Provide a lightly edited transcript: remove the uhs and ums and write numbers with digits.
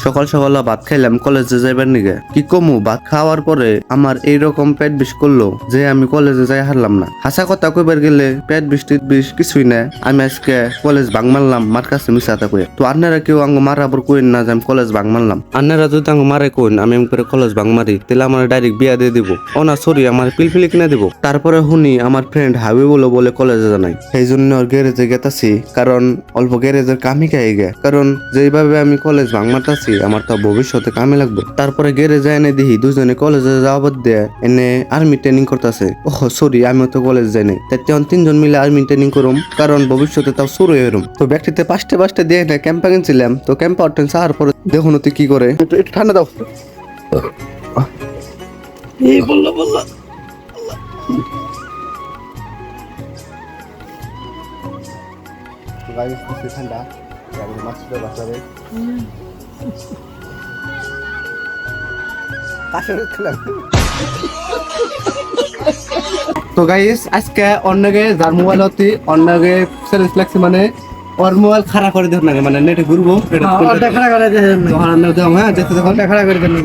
সকাল সকাল ভাত খাইলাম কলেজে যাইবার নিগে কি কমু ভাত খাওয়ার পরে আমার এইরকম পেট বিষ করলো যে আমি কলেজে যাই হারলাম না। হাসা কথা কইবার গেলে পেট বিষ টিট বিষ কিছুই না। আমি আজকে কলেজ ভাঙ মারলাম মার কাছে মিশা কথা কয়ে। তো আপনারা কেউ আঙ্গ মারাবার কইন না যে আমি কলেজ ভাঙ মারলাম। আপনারা যদি আঙ্গ মারে কইন আমি করে কলেজ ভাঙ মারি তাহলে আমার ডাইরেক্ট বিয়া দিয়ে দিব। ও না সরি আমার পিলপিলি কিনে দিব। তারপরে শুনি আমার ফ্রেন্ড হাবি বলে কলেজে জানাই সেই জন্য ওর গ্যারেজে গেতাছি কারণ অল্প গ্যারেজের কামি খাই গে কারণ যেইভাবে আমি কলেজ ভাঙ মারতাছি আমার তো ভবিষ্যতে কামে লাগবে। তারপরে গ্যারেজে এনে দেখি দুজনে কলেজে যাওয়া বাদ দিয়ে এনে আর্মি ট্রেনিং করতেছে। ওহ সরি আমিও তো কলেজ যাই নাই। তেমন তিনজন মিলে আর্মি ট্রেনিং করুম কারণ ভবিষ্যতে তাও শুরু হইরুম। তো ব্যক্তিতে পাঁচটা দিয়ে না ক্যাম্পা কিনছিলাম। তো ক্যাম্পা অটেন চাওয়ার পরে দেখুন তুই কি করে একটু ঠান্ডা দাও। এই বললো ঠান্ডা তো গাইস আজকে অন্যকে যার মোবাইল হতে অন্যকে সেলেক্ট লাগছে মানে ওর মোবাইল খারাপ করে দেখ না মানে নেটে ঘুরবো খারাপ করে দেখ হ্যাঁ দেখতে দেখো খারাপ করে দেন